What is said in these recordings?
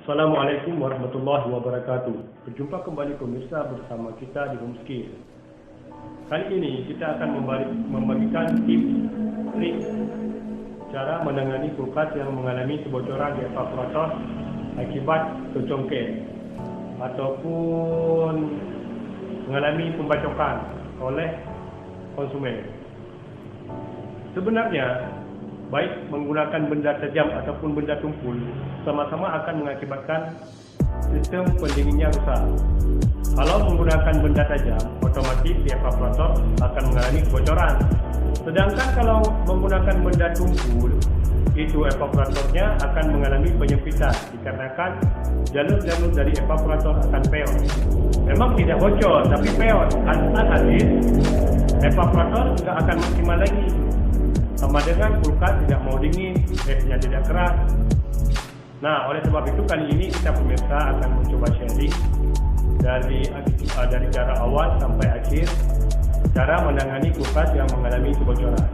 Assalamualaikum warahmatullahi wabarakatuh. Berjumpa kembali pemirsa bersama kita di Homeskill. Kali ini kita akan membagikan tips trik cara menangani kulkas yang mengalami kebocoran di evaporator akibat kecongkel ataupun mengalami pembacokan oleh konsumen. Sebenarnya baik menggunakan benda tajam ataupun benda tumpul sama-sama akan mengakibatkan sistem pendinginnya rusak. Kalau menggunakan benda tajam, otomatis di evaporator akan mengalami kebocoran. Sedangkan kalau menggunakan benda tumpul, itu evaporatornya akan mengalami penyempitan dikarenakan jalur-jalur dari evaporator akan peot. Memang tidak bocor, tapi peot. Hasil evaporator tidak akan maksimal lagi. Sama dengan kulkas tidak mau dingin, esnya tidak keras. Nah, oleh sebab itu kali ini kita pemirsa akan mencoba sharing dari cara awal sampai akhir cara menangani kulkas yang mengalami kebocoran.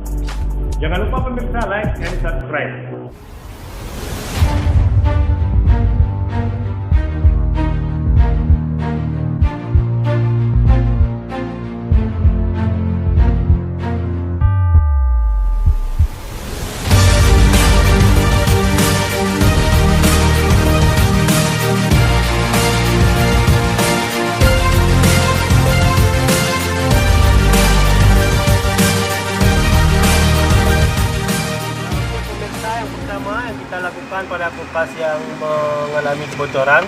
Jangan lupa pemirsa like and subscribe. Kita lakukan pada kulkas yang mengalami kebocoran,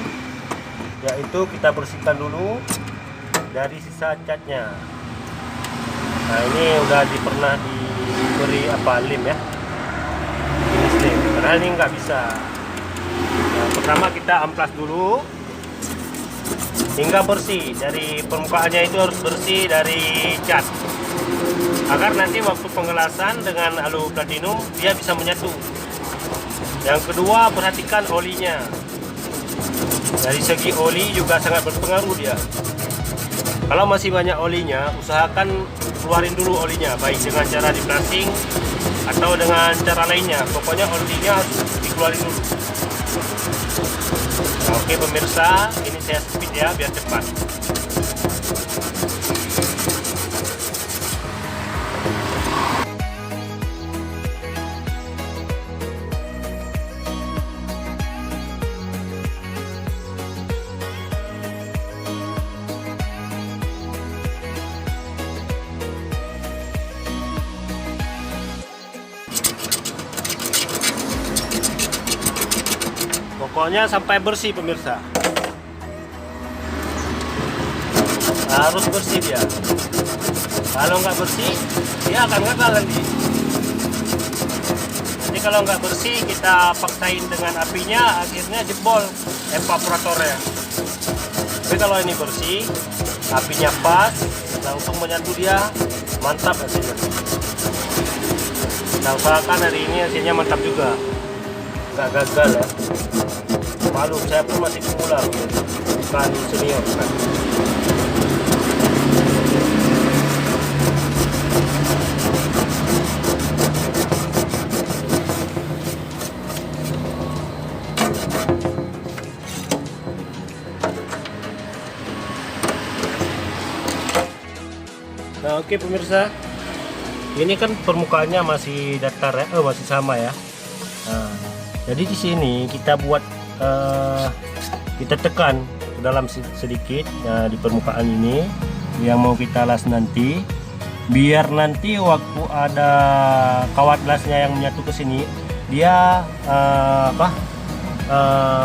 yaitu kita bersihkan dulu dari sisa catnya. Nah, ini udah pernah diberi lem ya, jenis lem, karena ini nggak bisa. Nah, pertama kita amplas dulu hingga bersih, dari permukaannya itu harus bersih dari cat, agar nanti waktu pengelasan dengan alu platinum dia bisa menyatu. Yang kedua, perhatikan olinya. Dari segi oli juga sangat berpengaruh dia. Kalau masih banyak olinya, usahakan keluarin dulu olinya, baik dengan cara di-blasting atau dengan cara lainnya. Pokoknya olinya harus dikeluarin dulu. Nah, oke pemirsa, ini saya speed ya biar cepat. Pokoknya sampai bersih pemirsa, harus bersih dia. Kalau nggak bersih dia akan gagal nanti. Jadi kalau nggak bersih kita paksain dengan apinya, akhirnya jebol evaporatornya. Tapi kalau ini bersih, apinya pas, langsung menyatu dia, mantap hasilnya. Nah, usahakan hari ini hasilnya mantap juga, nggak gagal ya. Malu, saya pun masih pemula, bukan senior kan. Nah, oke pemirsa, ini kan permukaannya masih datar ya, masih sama ya. Nah, jadi di sini kita buat kita tekan ke dalam sedikit di permukaan ini yang mau kita las nanti, biar nanti waktu ada kawat lasnya yang menyatu ke sini dia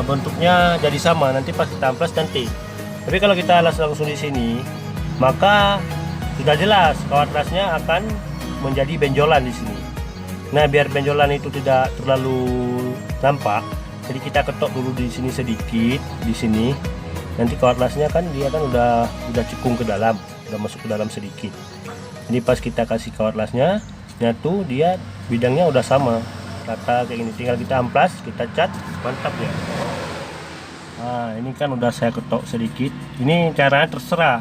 bentuknya jadi sama nanti pas kita amplas nanti. Tapi kalau kita las langsung di sini, maka sudah jelas kawat lasnya akan menjadi benjolan di sini. Nah, biar benjolan itu tidak terlalu nampak, jadi kita ketok dulu di sini sedikit, di sini. Nanti kawat lasnya kan dia kan udah cekung ke dalam, udah masuk ke dalam sedikit. Jadi pas kita kasih kawat lasnya nyatu, dia bidangnya udah sama, rata kayak gini. Tinggal kita amplas, kita cat, mantap ya. Nah, ini kan udah saya ketok sedikit. Ini caranya terserah,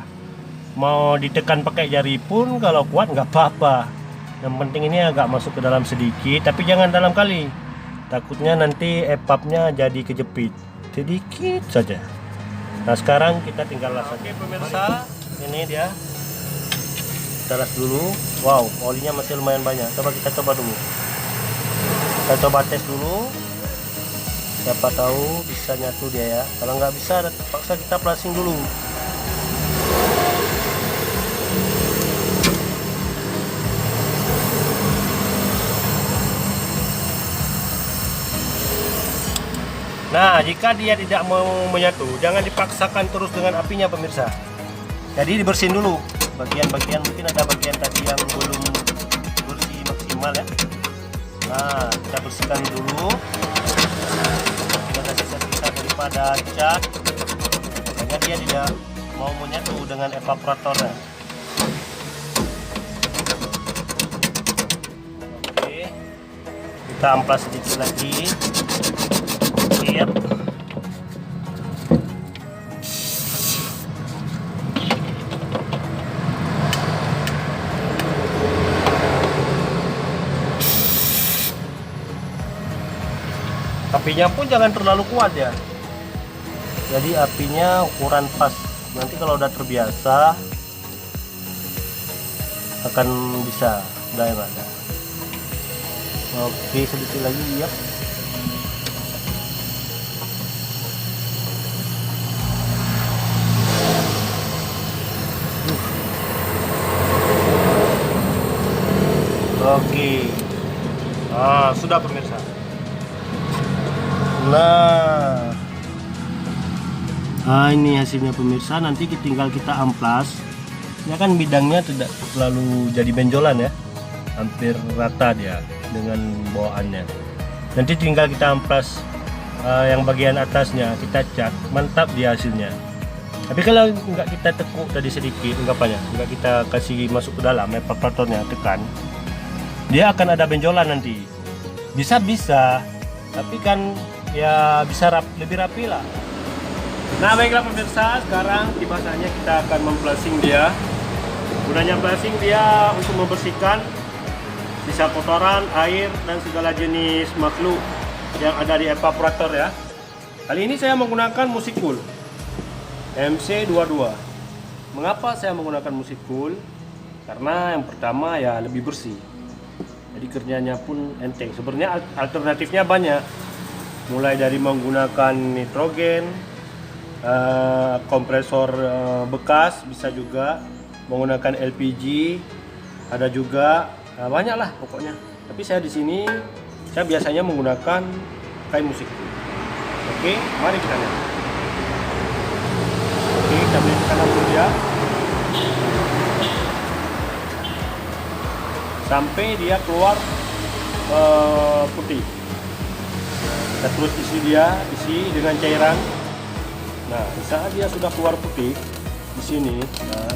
mau ditekan pakai jari pun kalau kuat nggak apa-apa. Yang penting ini agak masuk ke dalam sedikit, tapi jangan dalam kali. Takutnya nanti epapnya jadi kejepit. sedikit saja. Nah sekarang kita tinggal las aja. Oke pemirsa, ini dia. Kita las dulu. Wow, olinya masih lumayan banyak. Coba kita coba dulu. Kita coba tes dulu. Siapa tahu bisa nyatu dia ya. Kalau nggak bisa, terpaksa kita plasing dulu. Nah, jika dia tidak mau menyatu, jangan dipaksakan terus dengan apinya pemirsa. Jadi dibersihin dulu bagian-bagian, mungkin ada bagian tadi yang belum bersih maksimal ya. Nah, kita bersihkan dulu. Kita sisa-sisa daripada cat, sehingga dia tidak mau menyatu dengan evaporatornya. Oke, kita amplas sedikit lagi. Siap. Apinya pun jangan terlalu kuat ya, jadi apinya ukuran pas. Nanti kalau udah terbiasa akan bisa udah enak. Oke, sedikit lagi ya. Oke, nah sudah pemirsa. Nah, ini hasilnya pemirsa. Nanti tinggal kita amplas. Ya kan bidangnya tidak terlalu jadi benjolan ya, hampir rata dia dengan bawaannya. Nanti tinggal kita amplas yang bagian atasnya, kita cat, mantap dia hasilnya. Tapi kalau nggak kita tekuk tadi sedikit, nggak kita kasih masuk ke dalam evaporatornya, tekan, dia akan ada benjolan nanti. Bisa, tapi kan ya bisa lebih rapi lah. Nah baiklah pemirsa, sekarang tiba saatnya kita akan memplasing dia. Gunanya plasing dia untuk membersihkan sisa kotoran, air, dan segala jenis makhluk yang ada di evaporator ya. Kali ini saya menggunakan Music Cool MC22. Mengapa saya menggunakan Music Cool? Karena yang pertama ya lebih bersih, jadi kerjanya pun enteng. Sebenarnya alternatifnya banyak, mulai dari menggunakan nitrogen, kompresor bekas, bisa juga menggunakan LPG, ada juga banyak lah pokoknya. Tapi saya di sini saya biasanya menggunakan kain musik. Oke, mari kita lihat. Oke, kita beli kanan dulu ya, sampai dia keluar putih. Kita terus isi dengan cairan. Nah, saat dia sudah keluar putih di sini, nah,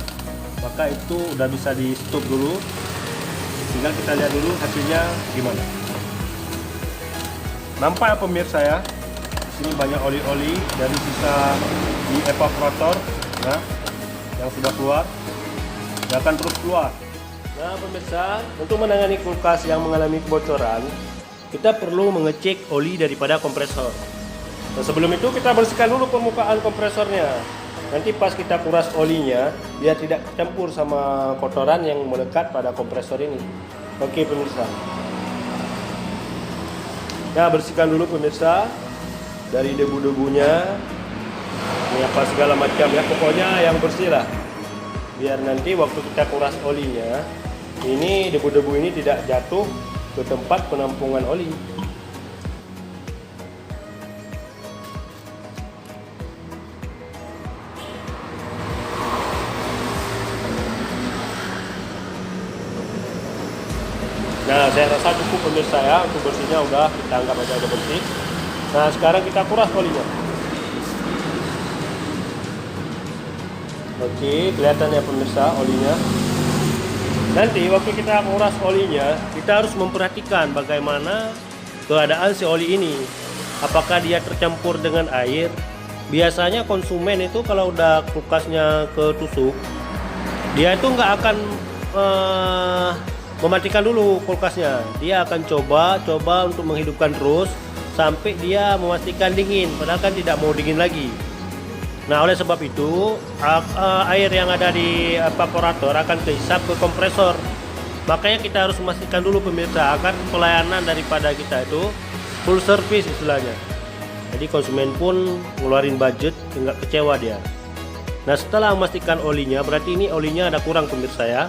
maka itu udah bisa di stop dulu. Tinggal kita lihat dulu hasilnya gimana. Nampak ya pemirsa ya, di sini banyak oli-oli dari sisa di evaporator. Nah, yang sudah keluar, dia akan terus keluar. Nah pemirsa, untuk menangani kulkas yang mengalami kebocoran, kita perlu mengecek oli daripada kompresor. Nah, sebelum itu kita bersihkan dulu permukaan kompresornya. Nanti pas kita kuras olinya, biar tidak campur sama kotoran yang melekat pada kompresor ini. Oke pemirsa. Nah, bersihkan dulu pemirsa dari debu-debunya, ini apa segala macam ya, pokoknya yang bersih lah. Biar nanti waktu kita kuras olinya, ini debu-debu ini tidak jatuh ke tempat penampungan oli. Nah, saya rasa cukup pemirsa ya, untuk bersihnya udah, kita anggap aja udah bersih. Nah, sekarang kita kuras olinya. Oke, kelihatan ya pemirsa olinya. Nanti waktu kita kuras olinya, kita harus memperhatikan bagaimana keadaan si oli ini. Apakah dia tercampur dengan air? Biasanya konsumen itu kalau udah kulkasnya ketusuk, dia itu nggak akan mematikan dulu kulkasnya. Dia akan coba untuk menghidupkan terus sampai dia memastikan dingin, padahal kan tidak mau dingin lagi. Nah, oleh sebab itu air yang ada di evaporator akan kehisap ke kompresor. Makanya kita harus memastikan dulu pemirsa agar pelayanan daripada kita itu full service istilahnya. Jadi konsumen pun ngeluarin budget, nggak kecewa dia. Nah, setelah memastikan olinya, berarti ini olinya ada kurang pemirsa ya.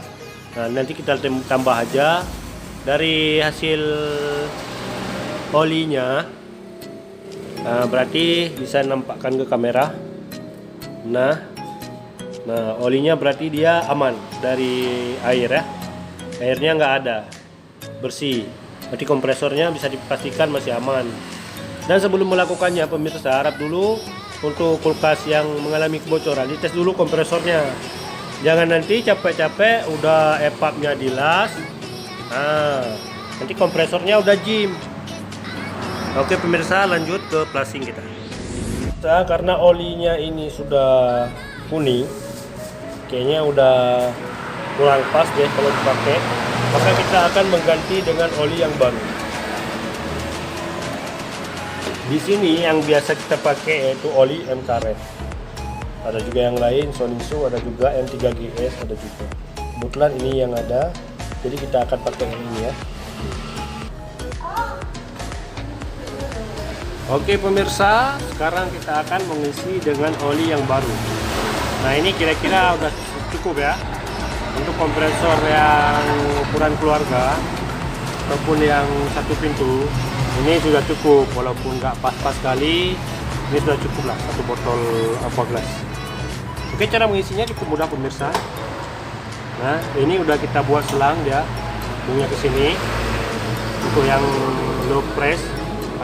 Nah, nanti kita tambah aja dari hasil olinya. Nah, berarti bisa nampakkan ke kamera. Nah, olinya berarti dia aman dari air ya. Airnya nggak ada, bersih. Berarti kompresornya bisa dipastikan masih aman. Dan sebelum melakukannya pemirsa, harap dulu untuk kulkas yang mengalami kebocoran dites dulu kompresornya. Jangan nanti capek-capek udah EPAP-nya dilas, nanti kompresornya udah jim. Oke pemirsa, lanjut ke flushing kita. Karena olinya ini sudah kuning, kayaknya udah kurang pas deh kalau dipakai, maka kita akan mengganti dengan oli yang baru. Di sini yang biasa kita pakai yaitu oli M karet. Ada juga yang lain, Soniso, ada juga M3GS, ada juga. Kebetulan ini yang ada, jadi kita akan pakai yang ini ya. Oke pemirsa, sekarang kita akan mengisi dengan oli yang baru. Nah, ini kira-kira udah cukup ya. Untuk kompresor yang ukuran keluarga ataupun yang satu pintu, ini sudah cukup, walaupun nggak pas-pas sekali, ini sudah cukup lah satu botol Aquaglass. Oke, cara mengisinya cukup mudah pemirsa. Nah, ini udah kita buat selang ya, punya ke sini untuk yang low press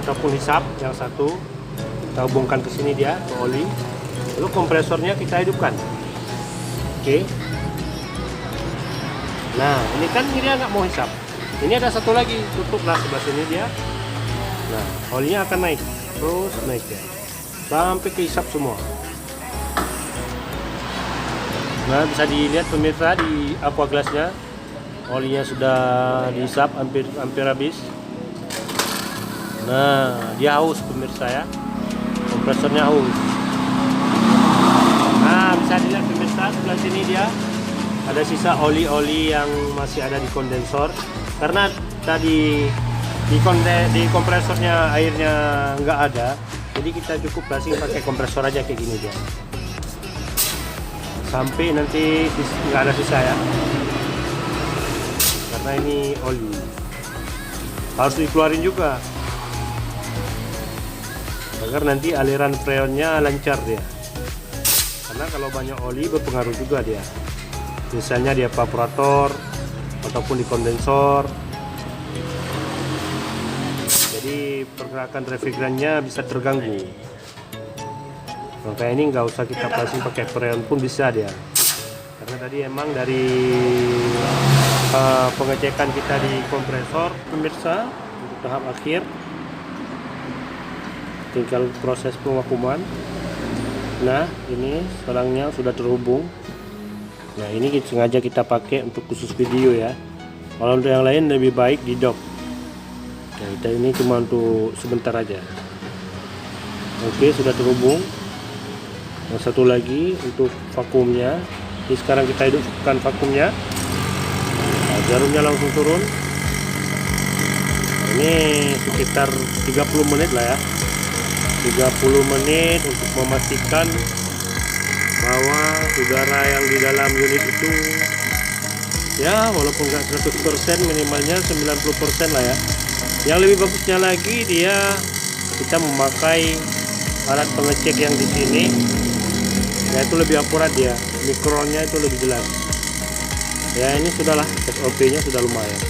ataupun hisap yang satu, kita hubungkan ke sini dia ke oli, lalu kompresornya kita hidupkan. Oke. Nah, ini kan dia nggak mau hisap. Ini ada satu lagi, tutuplah sebelah sini dia. Nah, olinya akan naik, terus naik ya, sampai kehisap semua. Nah, bisa dilihat pemirsa di Aquaglassnya, olinya sudah dihisap hampir habis. Nah, dia haus pemirsa ya, kompresornya haus. Nah, bisa dilihat pemirsa sebelah sini dia ada sisa oli-oli yang masih ada di kondensor, karena tadi di kompresornya airnya nggak ada, jadi kita cukup flushing pakai kompresor aja kayak gini dia, sampai nanti nggak ada sisa ya, karena ini oli harus dikeluarin juga agar nanti aliran freonnya lancar dia, karena kalau banyak oli berpengaruh juga dia, misalnya di evaporator ataupun di kondensor. Jadi pergerakan refrigerannya bisa terganggu. Maka ini nggak usah kita flushing pakai freon pun bisa dia, karena tadi emang dari pengecekan kita di kompresor pemirsa, untuk tahap akhir tinggal proses pengakuman. Nah, ini selangnya sudah terhubung. Nah, ini sengaja kita pakai untuk khusus video ya, kalau untuk yang lain lebih baik di dock. Nah, kita ini cuma untuk sebentar aja. Oke, sudah terhubung. Yang satu lagi untuk vakumnya. Jadi sekarang kita hidupkan vakumnya. Nah, jarumnya langsung turun. Ini sekitar 30 menit lah ya. 30 menit untuk memastikan bahwa udara yang di dalam unit itu ya, walaupun nggak 100%, minimalnya 90% lah ya. Yang lebih bagusnya lagi dia kita memakai alat pengecek yang di sini, yaitu lebih akurat dia, mikronnya itu lebih jelas. Ya, ini sudahlah SOP-nya sudah lumayan.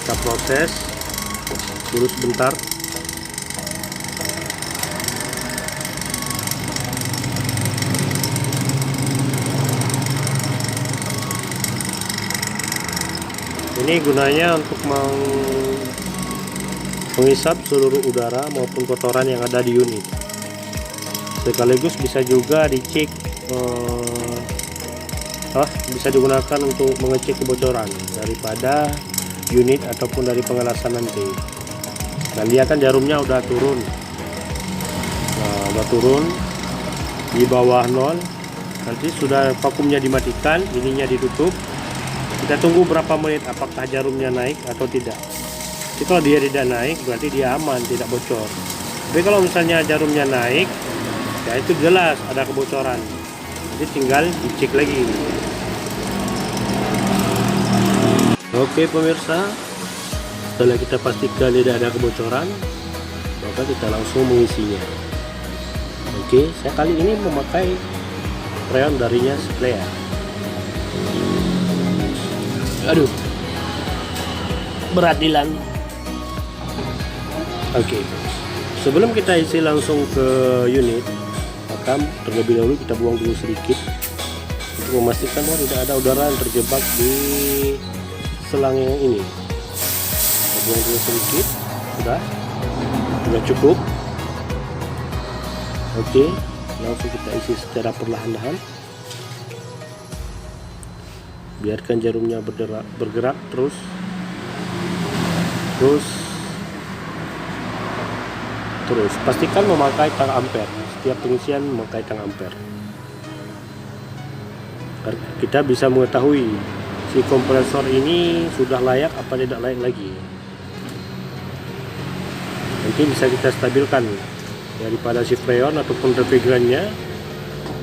Kita proses dulu sebentar. Ini gunanya untuk menghisap seluruh udara maupun kotoran yang ada di unit. Sekaligus bisa juga dicek bisa digunakan untuk mengecek kebocoran daripada unit ataupun dari pengelasan nanti. Dan dia kan jarumnya udah turun, udah turun di bawah 0. Nanti sudah vakumnya dimatikan, ininya ditutup. Kita tunggu berapa menit apakah jarumnya naik atau tidak. Jadi kalau dia tidak naik berarti dia aman, tidak bocor. Tapi kalau misalnya jarumnya naik, ya itu jelas ada kebocoran. Jadi tinggal dicek lagi. Oke pemirsa, setelah kita pastikan tidak ada kebocoran, maka kita langsung mengisinya. Oke, saya kali ini memakai freon darinya Sinclair. Aduh, berat Dilan. Oke, sebelum kita isi langsung ke unit, maka terlebih dahulu kita buang dulu sedikit untuk memastikan bahwa tidak ada udara yang terjebak di selang yang ini. Kita buang dulu sedikit, sudah cukup. Oke, langsung kita isi secara perlahan-lahan. Biarkan jarumnya bergerak terus. Pastikan memakai tang ampere. Setiap pengisian memakai tang ampere. Kita bisa mengetahui si kompresor ini sudah layak apa tidak layak lagi. Nanti bisa kita stabilkan daripada si freon ataupun refrigerannya,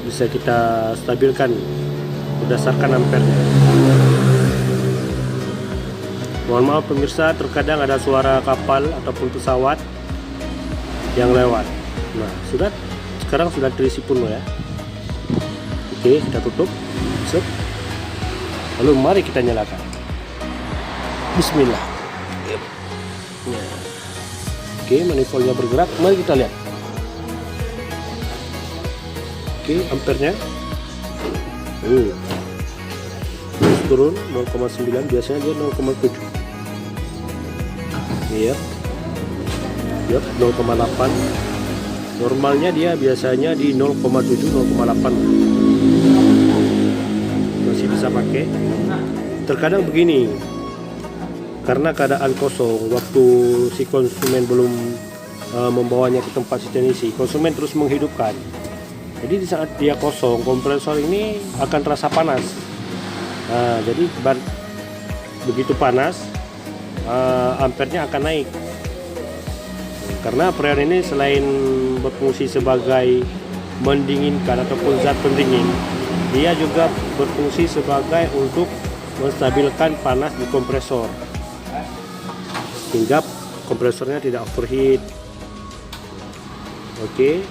bisa kita stabilkan berdasarkan ampernya. Mohon maaf pemirsa, terkadang ada suara kapal ataupun pesawat yang lewat. Nah, sekarang sudah terisi penuh ya. Oke, kita tutup. Lalu mari kita nyalakan. Bismillah. Nah. Oke, manifoldnya bergerak. Mari kita lihat. Oke, ampernya terus turun 0,9, biasanya dia 0,7. Iya. 0,8. Normalnya dia biasanya di 0,7, 0,8. Masih bisa pakai. Terkadang begini, karena keadaan kosong, waktu si konsumen belum membawanya ke tempat sistem isi, konsumen terus menghidupkan. Jadi di saat dia kosong, kompresor ini akan terasa panas. Nah, jadi begitu panas, ampernya akan naik. Karena freon ini selain berfungsi sebagai mendinginkan ataupun zat pendingin, dia juga berfungsi sebagai untuk menstabilkan panas di kompresor, hingga kompresornya tidak overheat. Oke,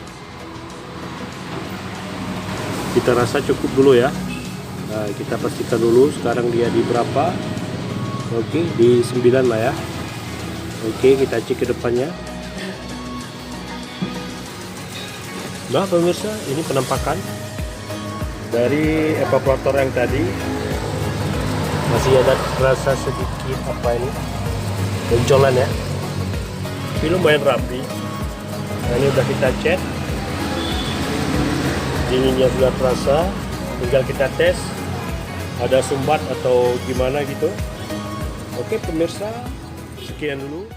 kita rasa cukup dulu ya. Nah, kita pastikan dulu sekarang dia di berapa. Oke, di 9 lah ya. Oke, kita cek ke depannya. Nah pemirsa, ini penampakan dari evaporator yang tadi. Masih ada rasa sedikit apa ini, bencolan ya, tapi lumayan rapi. Nah, ini udah kita cek, dinginnya sudah terasa. Tinggal kita tes ada sumbat atau gimana gitu. Oke pemirsa, sekian dulu.